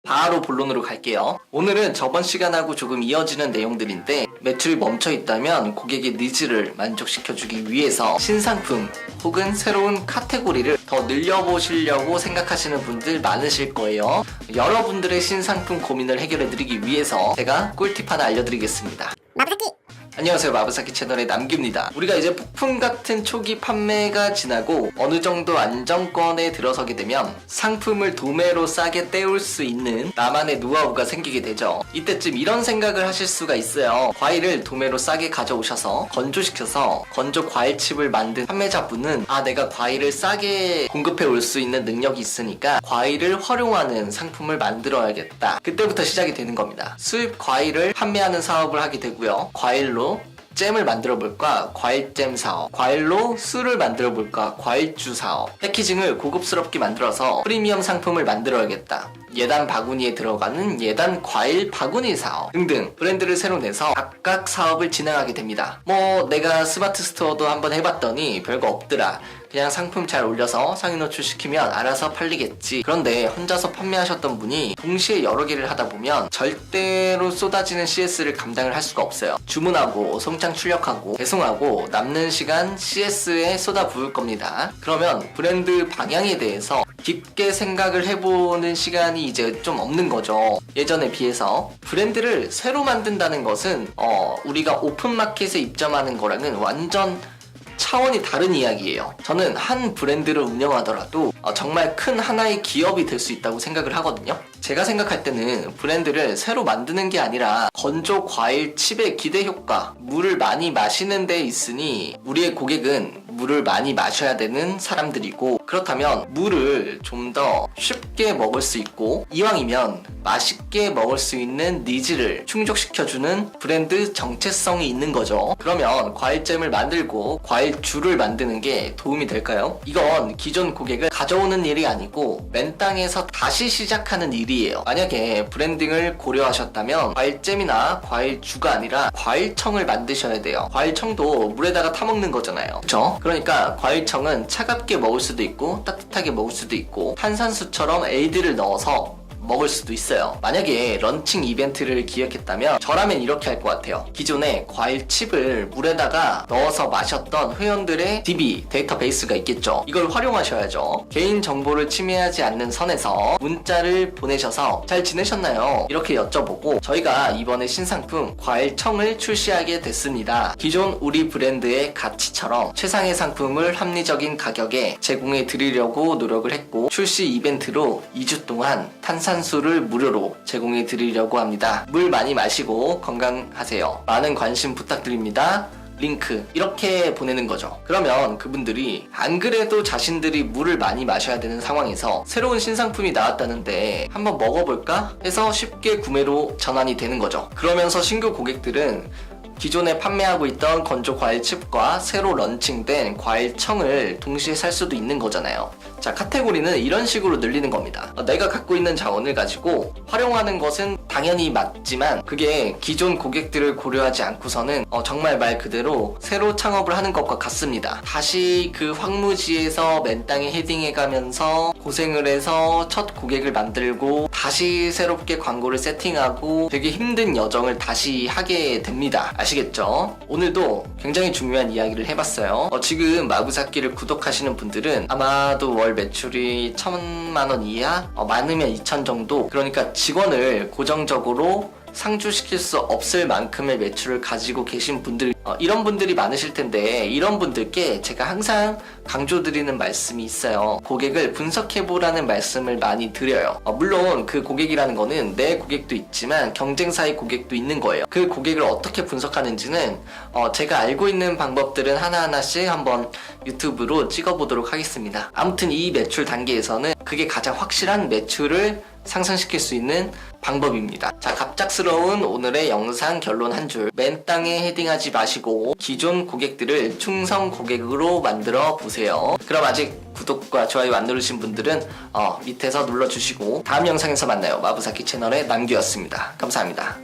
바로 본론으로 갈게요. 오늘은 저번 시간하고 조금 이어지는 내용들인데, 매출이 멈춰 있다면 고객의 니즈를 만족시켜주기 위해서 신상품 혹은 새로운 카테고리를 더 늘려보시려고 생각하시는 분들 많으실 거예요. 여러분들의 신상품 고민을 해결해드리기 위해서 제가 꿀팁 하나 알려드리겠습니다. 안녕하세요, 마부사키 채널의 남규입니다. 우리가 이제 폭풍 같은 초기 판매가 지나고 어느 정도 안정권에 들어서게 되면 상품을 도매로 싸게 떼올 수 있는 나만의 노하우가 생기게 되죠. 이때쯤 이런 생각을 하실 수가 있어요. 과일을 도매로 싸게 가져오셔서 건조시켜서 건조 과일칩을 만든 판매자분은 내가 과일을 싸게 공급해 올 수 있는 능력이 있으니까 과일을 활용하는 상품을 만들어야겠다. 그때부터 시작이 되는 겁니다. 수입 과일을 판매하는 사업을 하게 되고요. 과일로 잼을 만들어볼까? 과일잼 사업. 과일로 술을 만들어볼까? 과일주 사업. 패키징을 고급스럽게 만들어서 프리미엄 상품을 만들어야겠다. 예단 바구니에 들어가는 예단 과일 바구니 사업 등등 브랜드를 새로 내서 각각 사업을 진행하게 됩니다. 내가 스마트 스토어도 한번 해봤더니 별거 없더라. 그냥 상품 잘 올려서 상위 노출시키면 알아서 팔리겠지. 그런데 혼자서 판매하셨던 분이 동시에 여러 개를 하다 보면 절대로 쏟아지는 CS를 감당을 할 수가 없어요. 주문하고 송장 출력하고 배송하고 남는 시간 CS에 쏟아 부을 겁니다. 그러면 브랜드 방향에 대해서 깊게 생각을 해보는 시간이 이제 좀 없는 거죠. 예전에 비해서 브랜드를 새로 만든다는 것은 우리가 오픈마켓에 입점하는 거랑은 완전 차원이 다른 이야기예요. 저는 한 브랜드를 운영하더라도 정말 큰 하나의 기업이 될 수 있다고 생각을 하거든요. 제가 생각할 때는 브랜드를 새로 만드는 게 아니라 건조 과일 칩의 기대 효과, 물을 많이 마시는 데 있으니 우리의 고객은 물을 많이 마셔야 되는 사람들이고, 그렇다면 물을 좀 더 쉽게 먹을 수 있고 이왕이면 맛있게 먹을 수 있는 니즈를 충족시켜주는 브랜드 정체성이 있는 거죠. 그러면 과일잼을 만들고 과일주를 만드는 게 도움이 될까요? 이건 기존 고객을 가져오는 일이 아니고 맨 땅에서 다시 시작하는 일이에요. 만약에 브랜딩을 고려하셨다면 과일잼이나 과일주가 아니라 과일청을 만드셔야 돼요. 과일청도 물에다가 타먹는 거잖아요. 그쵸? 그러니까 과일청은 차갑게 먹을 수도 있고 따뜻하게 먹을 수도 있고 탄산수처럼 에이드를 넣어서 먹을 수도 있어요. 만약에 런칭 이벤트를 기획했다면 저라면 이렇게 할 것 같아요. 기존에 과일칩을 물에다가 넣어서 마셨던 회원들의 DB 데이터베이스가 있겠죠. 이걸 활용하셔야죠. 개인정보를 침해하지 않는 선에서 문자를 보내셔서 잘 지내셨나요? 이렇게 여쭤보고 저희가 이번에 신상품 과일청을 출시하게 됐습니다. 기존 우리 브랜드의 가치처럼 최상의 상품을 합리적인 가격에 제공해 드리려고 노력을 했고, 출시 이벤트로 2주 동안 탄산수를 무료로 제공해 드리려고 합니다. 물 많이 마시고 건강하세요. 많은 관심 부탁드립니다. 링크 이렇게 보내는 거죠. 그러면 그분들이 안 그래도 자신들이 물을 많이 마셔야 되는 상황에서 새로운 신상품이 나왔다는데 한번 먹어볼까 해서 쉽게 구매로 전환이 되는 거죠. 그러면서 신규 고객들은 기존에 판매하고 있던 건조 과일칩과 새로 런칭된 과일청을 동시에 살 수도 있는 거잖아요. 자, 카테고리는 이런 식으로 늘리는 겁니다. 내가 갖고 있는 자원을 가지고 활용하는 것은 당연히 맞지만 그게 기존 고객들을 고려하지 않고서는 정말 말 그대로 새로 창업을 하는 것과 같습니다. 다시 그 황무지에서 맨 땅에 헤딩해 가면서 고생을 해서 첫 고객을 만들고 다시 새롭게 광고를 세팅하고 되게 힘든 여정을 다시 하게 됩니다. 아시겠죠? 오늘도 굉장히 중요한 이야기를 해봤어요. 지금 마부사키를 구독하시는 분들은 아마도 월 매출이 1,000만원 이하? 많으면 2,000 정도? 그러니까 직원을 고정적으로 상주시킬 수 없을 만큼의 매출을 가지고 계신 분들, 이런 분들이 많으실 텐데, 이런 분들께 제가 항상 강조드리는 말씀이 있어요. 고객을 분석해보라는 말씀을 많이 드려요. 물론 그 고객이라는 거는 내 고객도 있지만 경쟁사의 고객도 있는 거예요. 그 고객을 어떻게 분석하는지는 제가 알고 있는 방법들은 하나하나씩 한번 유튜브로 찍어보도록 하겠습니다. 아무튼 이 매출 단계에서는 그게 가장 확실한 매출을 상승시킬 수 있는 방법입니다. 자, 갑작스러운 오늘의 영상 결론 한 줄. 맨 땅에 헤딩하지 마시고 기존 고객들을 충성 고객으로 만들어 보세요. 그럼 아직 구독과 좋아요 안 누르신 분들은 밑에서 눌러주시고 다음 영상에서 만나요. 마부사키 채널의 남규였습니다. 감사합니다.